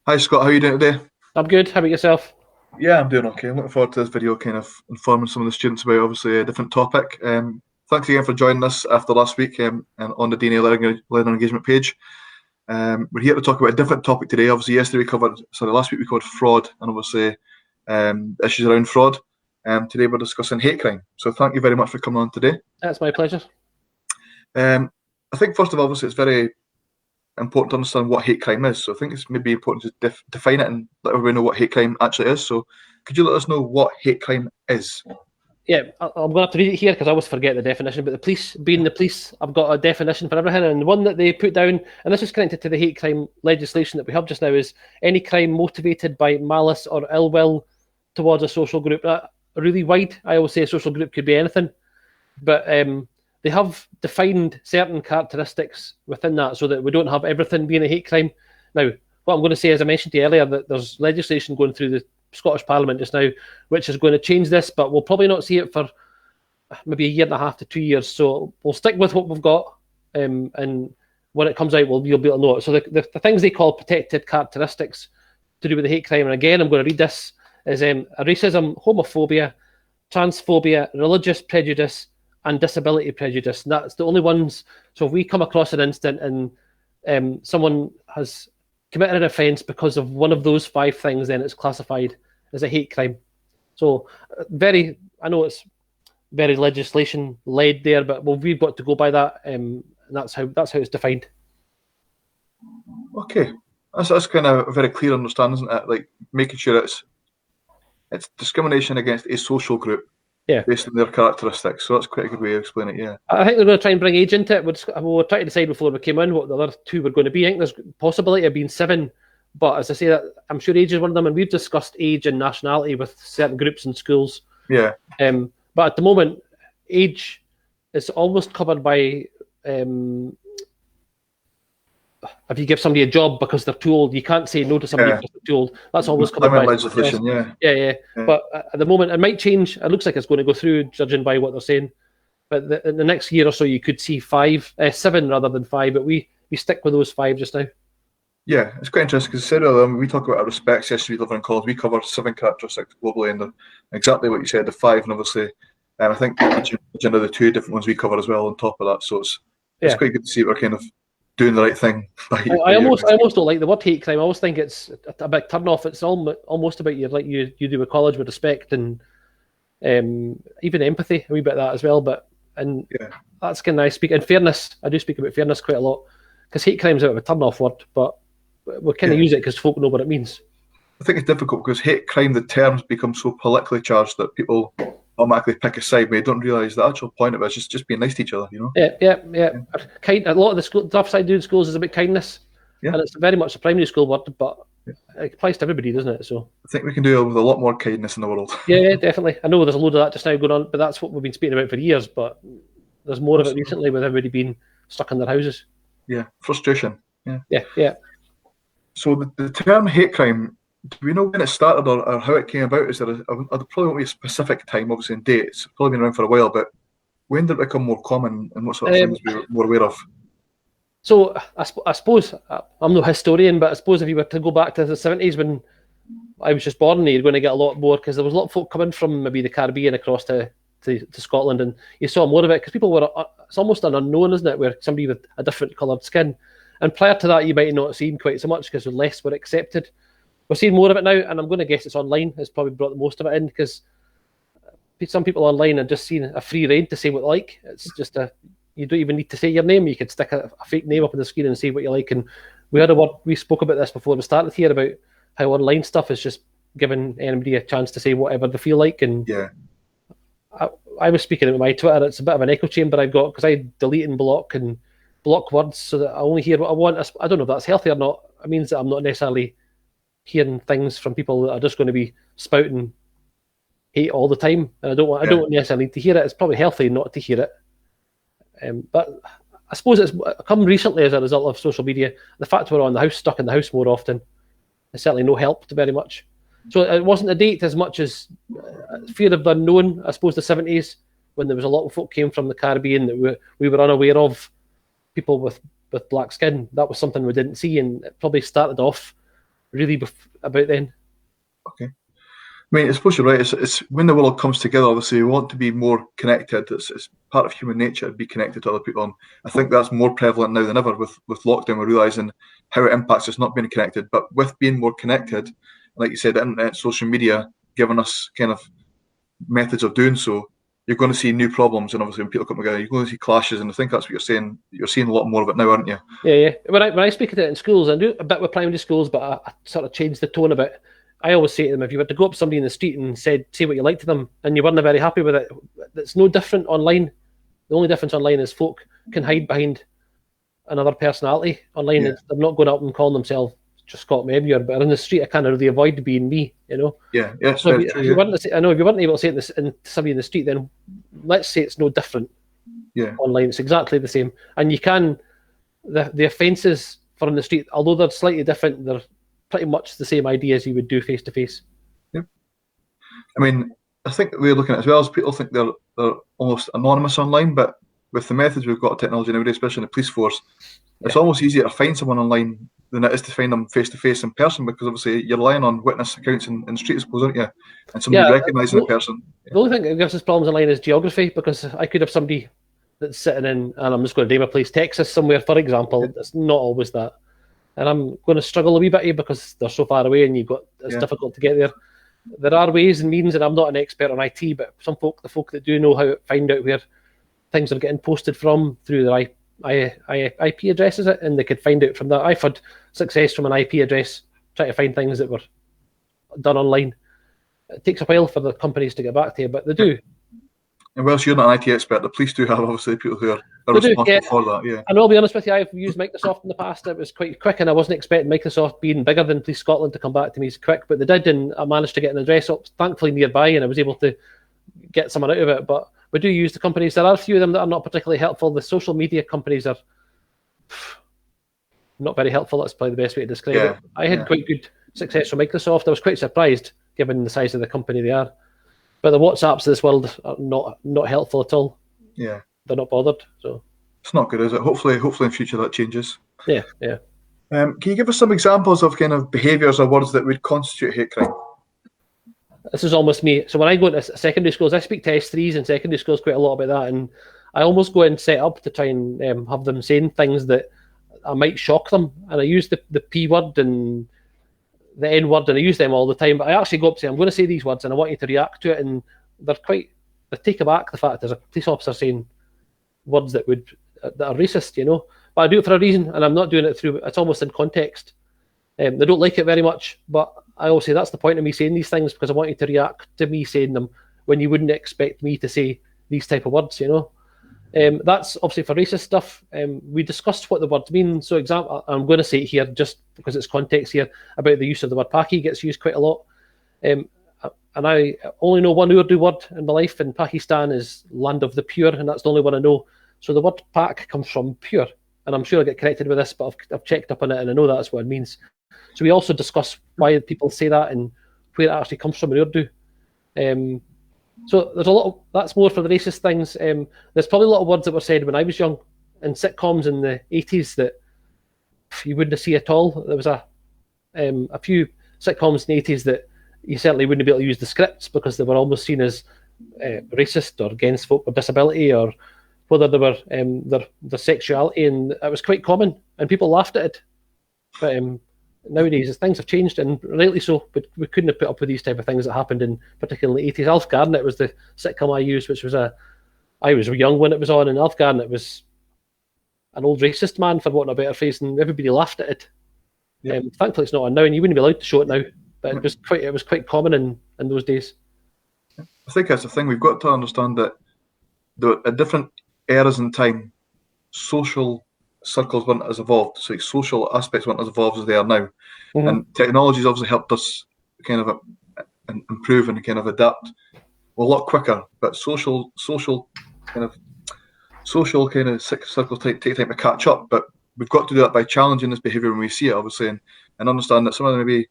Hi Scott, how are you doing today? I'm good. How about yourself? Yeah, I'm doing okay. I'm looking forward to this video, kind of informing some of the students about obviously a different topic. Thanks again for joining us after last week and on the DNA Learning Engagement page. We're here to talk about a different topic today. Obviously, last week we covered fraud and obviously issues around fraud. Today we're discussing hate crime. So thank you very much for coming on today. That's my pleasure. I think first of all, obviously, it's very important to understand what hate crime is. So I think it's maybe important to define it and let everybody know what hate crime actually is. So could you let us know what hate crime is? Yeah, I'm going to have to read it here because I always forget the definition. But the police, being the police, I've got a definition for everything. And the one that they put down, and this is connected to the hate crime legislation that we have just now, is any crime motivated by malice or ill will towards a social group. Really wide. I always say a social group could be anything. But they have defined certain characteristics within that so that we don't have everything being a hate crime. Now, what I'm going to say, as I mentioned to you earlier, that there's legislation going through the Scottish Parliament just now, which is going to change this, but we'll probably not see it for maybe a year and a half to 2 years. So we'll stick with what we've got, and when it comes out, you'll be able to know it. So the things they call protected characteristics to do with the hate crime, and again, I'm going to read this, is racism, homophobia, transphobia, religious prejudice, and disability prejudice. And that's the only ones. So if we come across an incident and someone has committed an offence because of one of those five things, then it's classified as a hate crime. So I know it's very legislation led there, but we've got to go by that, and that's how it's defined. Okay, that's kind of a very clear understanding, isn't it? Like making sure it's discrimination against a social group. Yeah. Based on their characteristics. So that's quite a good way of explaining it, yeah. I think they're going to try and bring age into it. We're trying to decide before we came in what the other two were going to be. I think there's possibility of being 7, but as I say, I'm sure age is one of them, and we've discussed age and nationality with certain groups in schools. Yeah. But at the moment, age is almost covered by if you give somebody a job because they're too old, you can't say no to somebody because they're too old. That's always covered by legislation. Yeah. But at the moment, it might change. It looks like it's going to go through, judging by what they're saying. But in the next year or so, you could see 7 rather than 5. But we stick with those 5 just now. Yeah, it's quite interesting because when we talk about our respects history living in college, we cover 7 characteristics globally, and exactly what you said, the 5, and obviously, I think the 2 different ones we cover as well on top of that. So it's quite good to see we're kind of doing the right thing. I almost don't like the word hate crime. I always think it's a big turn off. It's almost about you do with college with respect and even empathy, a wee bit of that as well. That's kind of I speak in fairness. I do speak about fairness quite a lot because hate crime is a bit of a turn off word, but we kind of use it because folk know what it means. I think it's difficult because hate crime, the terms become so politically charged that people automatically pick a side, but they don't realise the actual point of it is just being nice to each other, you know? Yeah. A lot of the stuff I do in schools is about kindness, and it's very much a primary school word, but it applies to everybody, doesn't it? So I think we can do with a lot more kindness in the world. Yeah, definitely. I know there's a load of that just now going on, but that's what we've been speaking about for years, but there's more of it recently with everybody being stuck in their houses. Yeah, frustration. Yeah. So the term hate crime, do we know when it started or how it came about? Is there probably won't be a specific time, obviously, in date. It's probably been around for a while, but when did it become more common and what sort of things we were more aware of? So I suppose, I'm no historian, but I suppose if you were to go back to the 70s when I was just born, you're going to get a lot more because there was a lot of folk coming from maybe the Caribbean across to Scotland, and you saw more of it because people were, it's almost an unknown, isn't it, where somebody with a different coloured skin. And prior to that, you might not have seen quite so much because less were accepted. We're seeing more of it now, and I'm going to guess it's online. It's probably brought the most of it in because some people online are just seeing a free rein to say what they like. It's just you don't even need to say your name. You could stick a fake name up on the screen and say what you like. And we spoke about this before we started here about how online stuff is just giving anybody a chance to say whatever they feel like. And I was speaking about my Twitter. It's a bit of an echo chamber I've got because I delete and block words so that I only hear what I want. I don't know if that's healthy or not. It means that I'm not necessarily hearing things from people that are just going to be spouting hate all the time, and I don't necessarily need to hear it. It's probably healthy not to hear it, but I suppose it's come recently as a result of social media. The fact we're stuck in the house more often, is certainly no help to very much. So it wasn't a date as much as fear of the unknown. I suppose the 70s, when there was a lot of folk came from the Caribbean that we were unaware of, people with black skin. That was something we didn't see, and it probably started off really about then. Okay. I mean, I suppose you're right. It's when the world comes together, obviously, we want to be more connected. It's part of human nature to be connected to other people. And I think that's more prevalent now than ever with lockdown. We're realising how it impacts us not being connected. But with being more connected, like you said, the internet, social media, giving us kind of methods of doing so, you're going to see new problems. And obviously, when people come together, you're going to see clashes. And I think that's what you're saying. You're seeing a lot more of it now, aren't you? Yeah. When I speak of it in schools, I do a bit with primary schools, but I sort of changed the tone a bit. I always say to them, if you were to go up to somebody in the street and say what you like to them, and you weren't very happy with it, it's no different online. The only difference online is folk can hide behind another personality online. Yeah. They're not going up and calling themselves just Scott Maybury, but in the street, I can't really avoid being me, you know? Yeah. So if you weren't able to say it to somebody in the street, then let's say it's no different. Yeah. Online, it's exactly the same. And you can, the offences for in the street, although they're slightly different, they're pretty much the same idea as you would do face to face. Yeah. I mean, I think we're looking at as well as people think they're almost anonymous online, but with the methods we've got of technology nowadays, especially in the police force, it's almost easier to find someone online than it is to find them face to face in person, because obviously you're relying on witness accounts in the street, I suppose, aren't you? And somebody recognising a person. The only thing that gives us problems online is geography, because I could have somebody that's sitting in, and I'm just going to name a place, Texas somewhere, for example. It's not always that. And I'm going to struggle a wee bit here because they're so far away and it's difficult to get there. There are ways and means, and I'm not an expert on IT, but the folk that do know how to find out where things are getting posted from through their IP addresses, and they could find out from that. I've had success from an IP address trying to find things that were done online. It takes a while for the companies to get back to you, but they do. And whilst you're not an IT expert, the police do have obviously people who are responsible for that. Yeah. And I'll be honest with you, I've used Microsoft in the past. It was quite quick, and I wasn't expecting Microsoft being bigger than Police Scotland to come back to me as quick, but they did, and I managed to get an address up, thankfully nearby, and I was able to get someone out of it. But we do use the companies. There are a few of them that are not particularly helpful. The social media companies are not very helpful. That's probably the best way to describe it. I had quite good success from Microsoft. I was quite surprised, given the size of the company they are. But the WhatsApps of this world are not helpful at all. Yeah. They're not bothered. So it's not good, is it? Hopefully in future that changes. Yeah. Can you give us some examples of kind of behaviours or words that would constitute hate crime? This is almost me. So when I go into secondary schools, I speak to S3s in secondary schools quite a lot about that, and I almost go and set up to try and have them saying things that I might shock them, and I use the P word and the N word, and I use them all the time, but I actually go up to say, I'm going to say these words and I want you to react to it, and they take aback the fact there's a police officer saying words that are racist, you know. But I do it for a reason, and I'm not doing it it's almost in context. They don't like it very much, but I always say that's the point of me saying these things, because I want you to react to me saying them when you wouldn't expect me to say these type of words, you know. That's obviously for racist stuff. We discussed what the words mean. So I'm going to say it here just because it's context here about the use of the word Paki. Gets used quite a lot. And I only know one Urdu word in my life, and Pakistan is land of the pure, and that's the only one I know. So the word Pak comes from pure, and I'm sure I'll get corrected with this, but I've checked up on it and I know that's what it means. So we also discuss why people say that and where it actually comes from in Urdu. So there's a lot of, that's more for the racist things. There's probably a lot of words that were said when I was young in sitcoms in the 80s that you wouldn't see at all. There was a few sitcoms in the 80s that you certainly wouldn't be able to use the scripts because they were almost seen as racist or against folk with disability, or whether they were their sexuality, and it was quite common and people laughed at it. But nowadays, things have changed, and rightly so, but we couldn't have put up with these type of things that happened in particularly the 80s. Alf Garnett was the sitcom I used, which was I was young when it was on, and Alf Garnett was an old racist man, for wanting a better phrase, and everybody laughed at it. Yeah. Thankfully it's not on now, and you wouldn't be allowed to show it now, but it was quite common in those days. I think that's the thing. We've got to understand that at different eras in time, social circles weren't as evolved, so social aspects weren't as evolved as they are now. Mm-hmm. And technology's obviously helped us kind of improve and kind of adapt a lot quicker. But social kind of circles take time to catch up. But we've got to do that by challenging this behaviour when we see it, obviously, and understand that some of them may be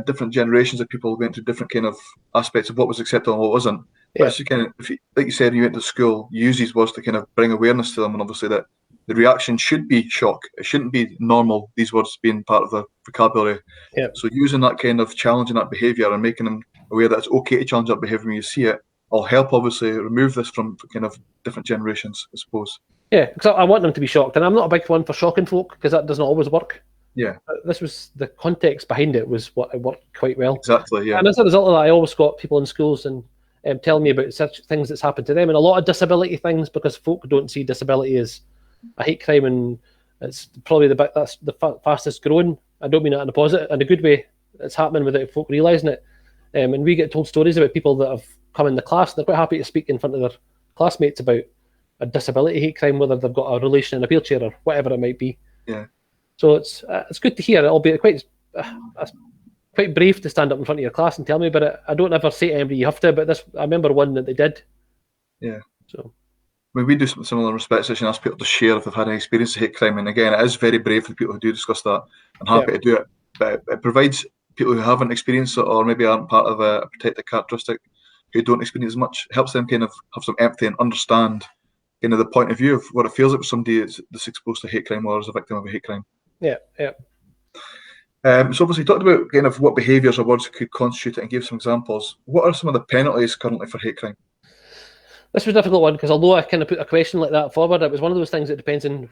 different generations of people went through different kind of aspects of what was acceptable and what wasn't. Yeah. But it's kind of, like you said, when you went to school, you use these words to kind of bring awareness to them, and obviously that the reaction should be shock. It shouldn't be normal, these words being part of the vocabulary. Yeah. So using that kind of challenging that behaviour and making them aware that it's okay to challenge that behaviour when you see it, will help obviously remove this from kind of different generations, I suppose. Yeah, because I want them to be shocked, and I'm not a big one for shocking folk because that doesn't always work. Yeah. This was the context behind it was what it worked quite well. Exactly, yeah. And as a result of that, I always got people in schools and telling me about such things that's happened to them, and a lot of disability things, because folk don't see disability as a hate crime, and it's probably that's the fastest growing. I don't mean that in a positive, in a good way. It's happening without folk realising it. And we get told stories about people that have come in the class, and they're quite happy to speak in front of their classmates about a disability hate crime, whether they've got a relation in a wheelchair or whatever it might be. Yeah. So it's good to hear. It'll be quite brave to stand up in front of your class and tell me about it. I don't ever say to anybody you have to, but this, I remember one that they did. Yeah. So. I mean, we do similar respect session, ask people to share if they've had any experience of hate crime, and again, it is very brave for people who do discuss that. I'm happy to do it, but it provides people who haven't experienced it or maybe aren't part of a protected characteristic, who don't experience as much, helps them kind of have some empathy and understand kind of the point of view of what it feels like for somebody that's exposed to hate crime or is a victim of a hate crime. Yeah, yeah. So obviously talked about kind of what behaviours or words could constitute it and gave some examples. What are some of the penalties currently for hate crime? This was a difficult one because although I kind of put a question like that forward, it was one of those things that depends on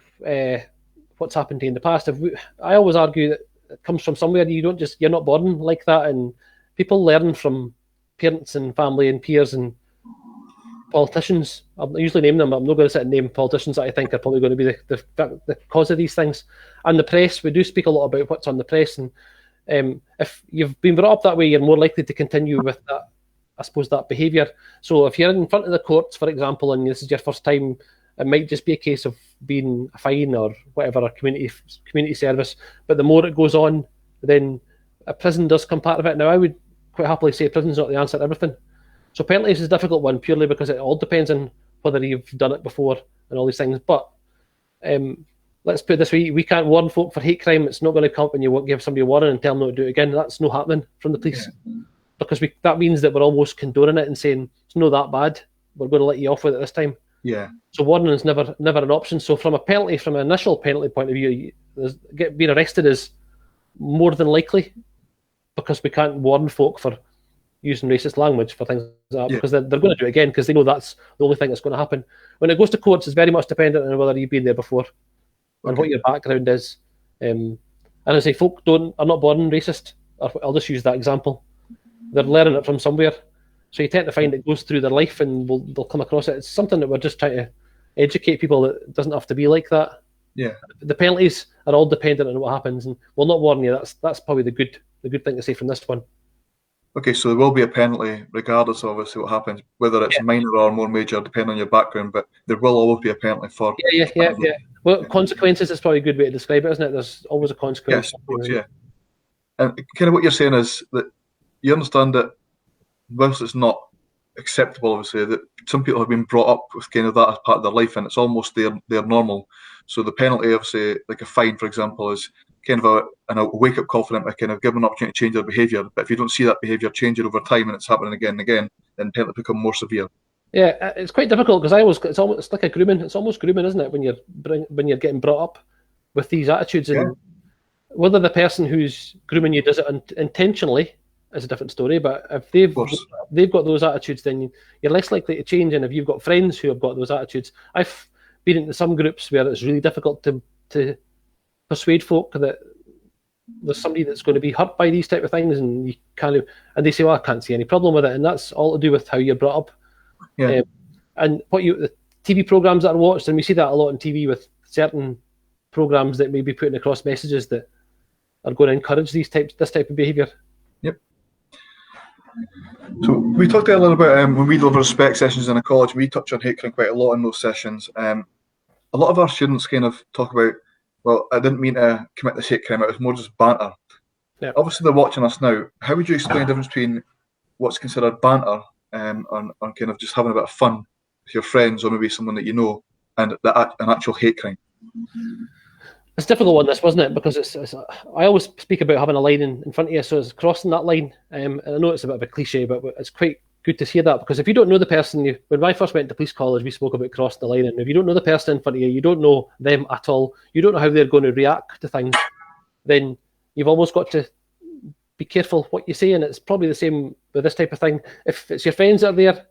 what's happened to you in the past. I always argue that it comes from somewhere. You're not born like that, and people learn from parents and family and peers and politicians. I'll usually name them. I'm not going to sit and name politicians that I think are probably going to be the cause of these things. And the press, we do speak a lot about what's on the press, and if you've been brought up that way, you're more likely to continue with that, I suppose, that behaviour. So if you're in front of the courts, for example, and this is your first time, it might just be a case of being a fine or whatever, a community service. But the more it goes on, then a prison does come part of it. Now, I would quite happily say prison's not the answer to everything. So penalties is a difficult one purely because it all depends on whether you've done it before and all these things. But let's put it this way, we can't warn folk for hate crime. It's not going to come up when you give somebody a warning and tell them not to do it again. That's not happening from the police. Yeah. Because that means that we're almost condoning it and saying, it's not that bad, we're going to let you off with it this time. Yeah. So warning is never an option. So from an initial penalty point of view, being arrested is more than likely because we can't warn folk for using racist language for things like that, because they're going to do it again because they know that's the only thing that's going to happen. When it goes to courts, it's very much dependent on whether you've been there before and what your background is. And I say folk are not born racist. I'll just use that example. They're learning it from somewhere. So you tend to find it goes through their life and they'll come across it. It's something that we're just trying to educate people that it doesn't have to be like that. Yeah. The penalties are all dependent on what happens, and we'll not warn you. That's probably the good thing to say from this one. Okay, so there will be a penalty regardless of obviously what happens, whether it's minor or more major, depending on your background, but there will always be a penalty for... Yeah. Well, consequences is probably a good way to describe it, isn't it? There's always a consequence. Yes, yeah. And kind of what you're saying is that you understand that whilst it's not acceptable, obviously, that some people have been brought up with kind of that as part of their life, and it's almost their normal. So the penalty, obviously, like a fine, for example, is kind of a wake-up call for them to kind of give them an opportunity to change their behaviour. But if you don't see that behaviour changing over time and it's happening again and again, then penalties become more severe. Yeah, it's quite difficult because it's like a grooming. It's almost grooming, isn't it? When you're getting brought up with these attitudes, and whether the person who's grooming you does it intentionally is a different story. But if they've got those attitudes, then you're less likely to change. And if you've got friends who have got those attitudes, I've been into some groups where it's really difficult to persuade folk that there's somebody that's going to be hurt by these type of things, and you and they say, "Well, I can't see any problem with it," and that's all to do with how you're brought up. Yeah. And the TV programs that are watched, and we see that a lot on TV with certain programs that may be putting across messages that are going to encourage this type of behaviour. Yep. So we talked a little bit when we deliver respect sessions in a college. We touch on hate crime quite a lot in those sessions. A lot of our students kind of talk about, well, I didn't mean to commit this hate crime. It was more just banter. Yeah. Obviously, they're watching us now. How would you explain the difference between what's considered banter and kind of just having a bit of fun with your friends or maybe someone that you know, and an actual hate crime? It's a difficult one, this, wasn't it? Because I always speak about having a line in front of you, so it's crossing that line. And I know it's a bit of a cliche, but it's quite good to hear that, because if you don't know the person, when I first went to police college, we spoke about crossing the line, and if you don't know the person in front of you, you don't know them at all, you don't know how they're going to react to things, then you've almost got to be careful what you say. And it's probably the same with this type of thing. If it's your friends that are there,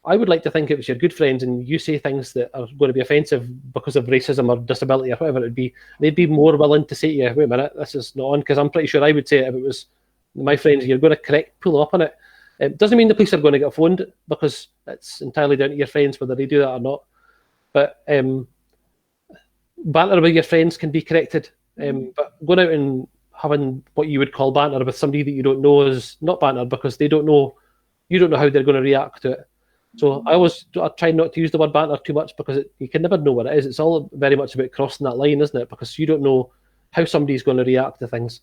I would like to think it was your good friends, and you say things that are going to be offensive because of racism or disability or whatever it would be, they'd be more willing to say to you, wait a minute, this is not on, because I'm pretty sure I would say it if it was my friends. You're going to pull up on it. It doesn't mean the police are going to get phoned, because it's entirely down to your friends whether they do that or not. But banter with your friends can be corrected. But going out and having what you would call banter with somebody that you don't know is not banter, because you don't know how they're going to react to it. So I try not to use the word banter too much, because you can never know what it is. It's all very much about crossing that line, isn't it? Because you don't know how somebody's going to react to things.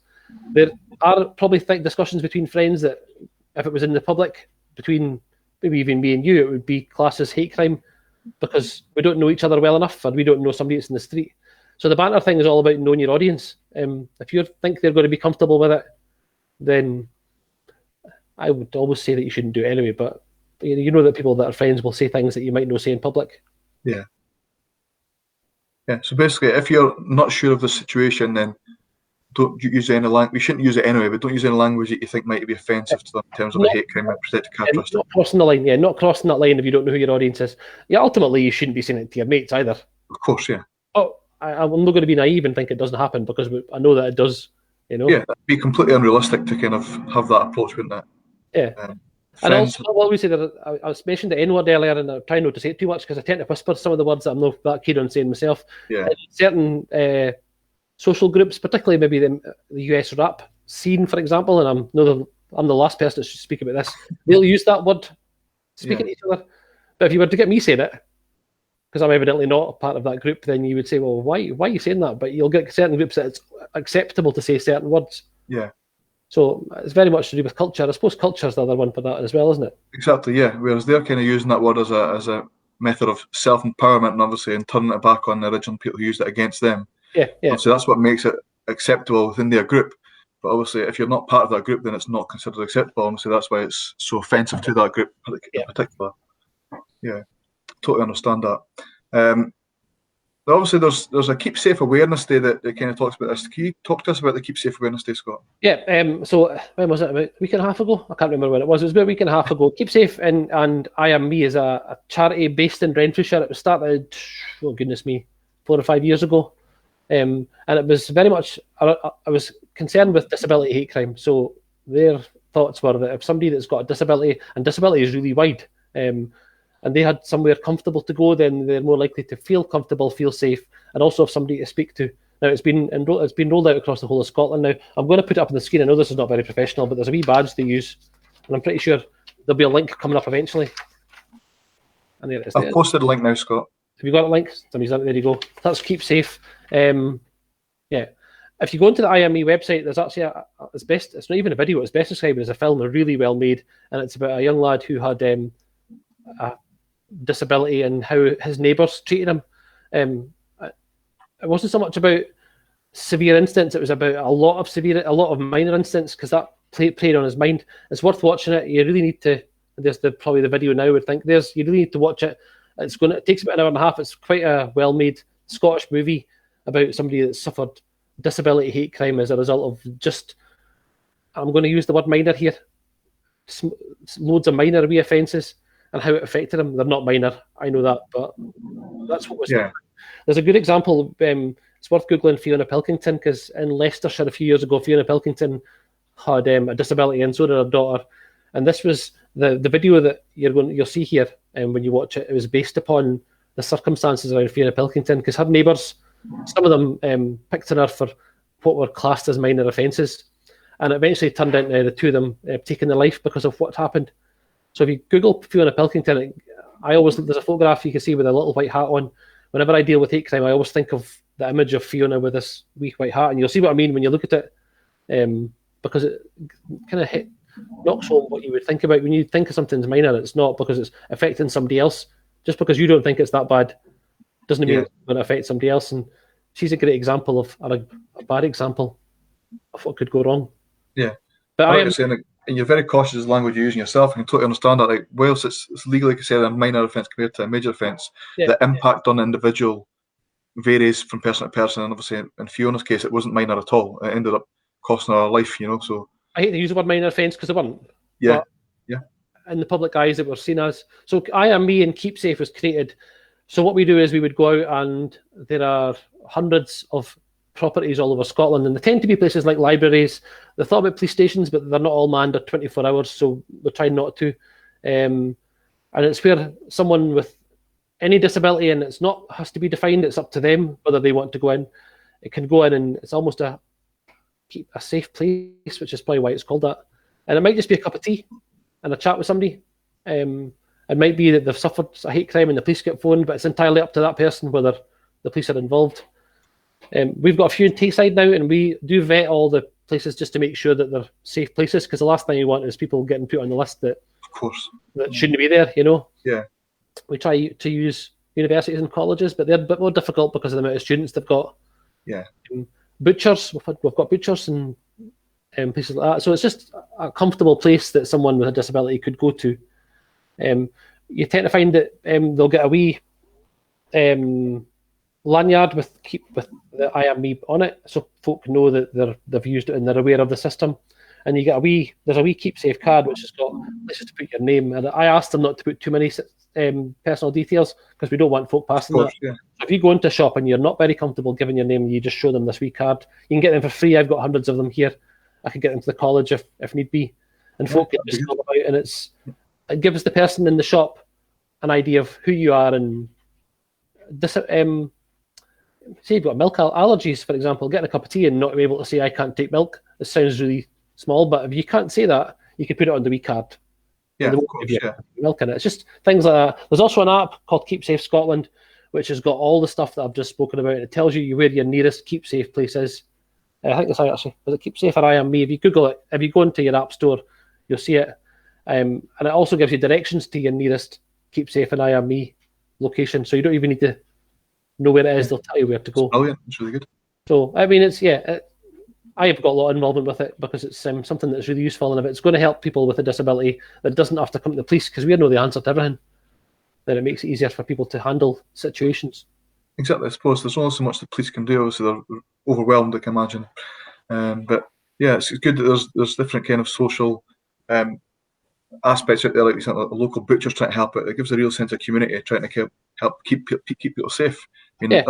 There are probably discussions between friends that, if it was in the public, between maybe even me and you, it would be classed as hate crime, because we don't know each other well enough, and we don't know somebody that's in the street. So the banter thing is all about knowing your audience. If you think they're going to be comfortable with it, then I would always say that you shouldn't do it anyway. But you know that people that are friends will say things that you might not say in public. Yeah. So basically, if you're not sure of the situation, then don't use any language. You shouldn't use it anyway, but don't use any language that you think might be offensive to them in terms of a hate crime and protected characteristic. Not crossing the line, not crossing that line if you don't know who your audience is. Yeah, ultimately, you shouldn't be saying it to your mates either. Of course, yeah. Oh, I'm not going to be naive and think it doesn't happen, because I know that it does. Yeah, it'd be completely unrealistic to kind of have that approach, wouldn't it? Yeah. And also, what we say that I was mentioned the N-word earlier, and I'm trying not to say it too much because I tend to whisper some of the words that I'm not that keen on saying myself. Yeah. Certain social groups, particularly maybe the US rap scene, for example, and I'm the last person that should speak about this. They'll use that word speaking to each other. But if you were to get me saying it, because I'm evidently not a part of that group, then you would say, well, why are you saying that? But you'll get certain groups that it's acceptable to say certain words. Yeah. So it's very much to do with culture. I suppose culture's the other one for that as well, isn't it? Exactly, yeah. Whereas they're kind of using that word as a method of self-empowerment, and obviously, and turning it back on the original people who used it against them. Yeah. So that's what makes it acceptable within their group. But obviously, if you're not part of that group, then it's not considered acceptable. Obviously, that's why it's so offensive to that group in particular. Yeah, totally understand that. Obviously, there's a Keep Safe Awareness Day that kind of talks about this. Can you talk to us about the Keep Safe Awareness Day, Scott? Yeah. So when was it? About a week and a half ago? I can't remember when it was. It was about a week and a half ago. Keep Safe and I Am Me is a charity based in Renfrewshire. It was started, 4 or 5 years ago. And it was very much, I was concerned with disability hate crime. So their thoughts were that if somebody that's got a disability, and disability is really wide, and they had somewhere comfortable to go, then they're more likely to feel comfortable, feel safe, and also have somebody to speak to. Now, it's been rolled out across the whole of Scotland now. I'm going to put it up on the screen. I know this is not very professional, but there's a wee badge they use, and I'm pretty sure there'll be a link coming up eventually. And there it is. I've posted a link now, Scott. Have you got a link? There you go. That's Keep Safe. Yeah. If you go into the IME website, there's actually it's not even a video, it's best described as a film, really well made, and it's about a young lad who had a disability and how his neighbours treated him. It wasn't so much about severe incidents, it was about a lot of minor incidents, because that played on his mind. It's worth watching it. You really need to, there's probably the video now, I would think. You really need to watch it. It takes about an hour and a half. It's quite a well-made Scottish movie about somebody that suffered disability hate crime as a result of just, I'm going to use the word minor here, loads of minor wee offences, and how it affected him. They're not minor, I know that, but that's what was. Yeah. There's a good example. It's worth Googling Fiona Pilkington, because in Leicestershire a few years ago, Fiona Pilkington had a disability, and so did her daughter. And this was the video that you'll see here, and when you watch it, it was based upon the circumstances around Fiona Pilkington, because her neighbours, some of them picked on her for what were classed as minor offences, and it eventually turned into the two of them taking their life because of what happened. So if you Google Fiona Pilkington, there's a photograph you can see with a little white hat on. Whenever I deal with hate crime, I always think of the image of Fiona with this wee white hat, and you'll see what I mean when you look at it, because it kind of knocks home what you would think about when you think of something's minor. It's not because it's affecting somebody else. Just because you don't think it's that bad doesn't mean it's going to affect somebody else. And she's a great example of a bad example of what could go wrong. Yeah. But and you're very cautious of the language you're using yourself. I can totally understand that. Like, whilst it's legally considered a minor offence compared to a major offence, the impact on the individual varies from person to person. And obviously, in Fiona's case, it wasn't minor at all. It ended up costing her her life, you know. So I hate to use the word minor offence because they weren't. Yeah. But in the public eyes, it were seen as. So I Am Me and KeepSafe was created. So what we do is we would go out, and there are hundreds of properties all over Scotland, and they tend to be places like libraries. They thought about police stations, but they're not all manned at 24 hours, so we're trying not to. And it's where someone with any disability, and it's not has to be defined, it's up to them whether they want to go in. It can go in, and it's almost a safe place, which is probably why it's called that. And it might just be a cup of tea and a chat with somebody. It might be that they've suffered a hate crime and the police get phoned, but it's entirely up to that person whether the police are involved. We've got a few in Tayside now, and we do vet all the places just to make sure that they're safe places, because the last thing you want is people getting put on the list that, of course, that shouldn't be there, you know? Yeah. We try to use universities and colleges, but they're a bit more difficult because of the amount of students they've got. Yeah. Butchers, we've got butchers and places like that. So it's just a comfortable place that someone with a disability could go to. You tend to find that they'll get a wee lanyard with the I Am Me on it, so folk know that they've used it and they're aware of the system. And you get there's a wee KeepSafe card which has got places to put your name. And I asked them not to put too many personal details because we don't want folk passing that. Yeah. So if you go into a shop and you're not very comfortable giving your name, you just show them this wee card. You can get them for free. I've got hundreds of them here. I could get them to the college if need be. And folk can just come about, and it gives the person in the shop an idea of who you are. And this, say you've got milk allergies, for example, getting a cup of tea and not be able to say I can't take milk. It sounds really small, but if you can't say that, you can put it on the wee card. Yeah, of course, milk in it. It's just things like that. There's also an app called KeepSafe Scotland, which has got all the stuff that I've just spoken about. It tells you where your nearest KeepSafe place is. I think that's how actually. Was it KeepSafe or I Am Me? If you Google it, if you go into your app store, you'll see it. And it also gives you directions to your nearest KeepSafe and I Am Me location, so you don't even need to know where it is. They'll tell you where to go. It's brilliant. It's really good. So I mean, I've got a lot of involvement with it because it's something that's really useful, and if it's going to help people with a disability that doesn't have to come to the police, because we know the answer to everything, then it makes it easier for people to handle situations. Exactly. I suppose there's only so much the police can do. Obviously, they're overwhelmed, I can imagine. But yeah, it's good that there's different kind of social aspects out there, like the local butchers trying to help it. It gives a real sense of community, trying to help keep people safe. I mean,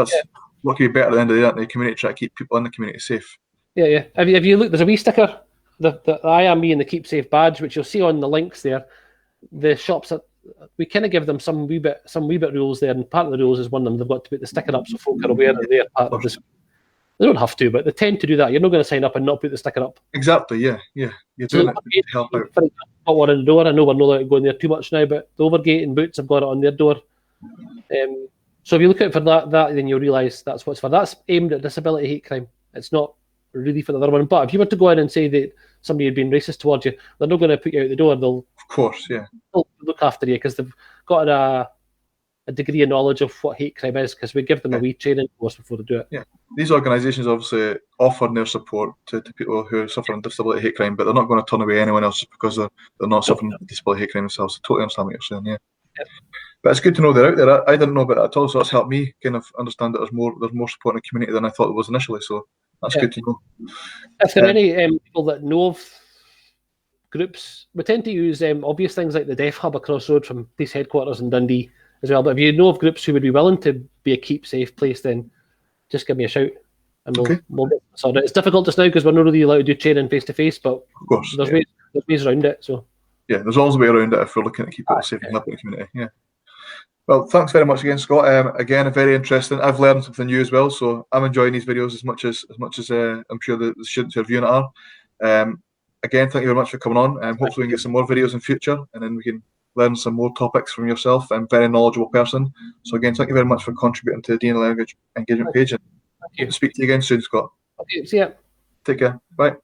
what could be better at the end of the day than the community, try to keep people in the community safe. Yeah. Have you looked? There's a wee sticker, the I Am Me and the KeepSafe badge, which you'll see on the links there. The shops we kind of give them some wee bit rules there, and part of the rules is one of them they've got to put the sticker up so folk are aware that they're part of this. They don't have to, but they tend to do that. You're not going to sign up and not put the sticker up. Exactly. Yeah. You're doing it to help out. Got one on the door. I know we're not allowed to go in there too much now, but the Overgate and Boots have got it on their door. So if you look out for that, then you'll realise that's what's for. That's aimed at disability hate crime. It's not really for the other one. But if you were to go in and say that somebody had been racist towards you, they're not going to put you out the door. They'll, of course, yeah, they'll look after you because they've got a degree of knowledge of what hate crime is, because we give them a wee training course before they do it. Yeah, these organisations obviously offer their support to people who suffer from disability hate crime, but they're not going to turn away anyone else because they're not suffering disability hate crime themselves. I totally understand what you're saying. Yeah. But it's good to know they're out there. I didn't know about that at all, so that's helped me kind of understand that there's more support in the community than I thought there was initially. So that's good to know. If there are any people that know of groups, we tend to use obvious things like the Deaf Hub across the road from police headquarters in Dundee as well. But if you know of groups who would be willing to be a KeepSafe place, then just give me a shout and we'll get sorted. It's difficult just now because we're not really allowed to do training face to face, but of course, there's ways around it. So yeah, there's always a way around it if we're looking to keep it safe and help in the community. Yeah. Well, thanks very much again, Scott. Again, very interesting. I've learned something new as well, so I'm enjoying these videos as much as I'm sure the students who are viewing it are. Again, thank you very much for coming on. Hopefully we can get some more videos in future, and then we can learn some more topics from yourself. I'm a very knowledgeable person. So again, thank you very much for contributing to the DNA Engagement page. And speak to you again soon, Scott. Okay, see ya. Take care. Bye.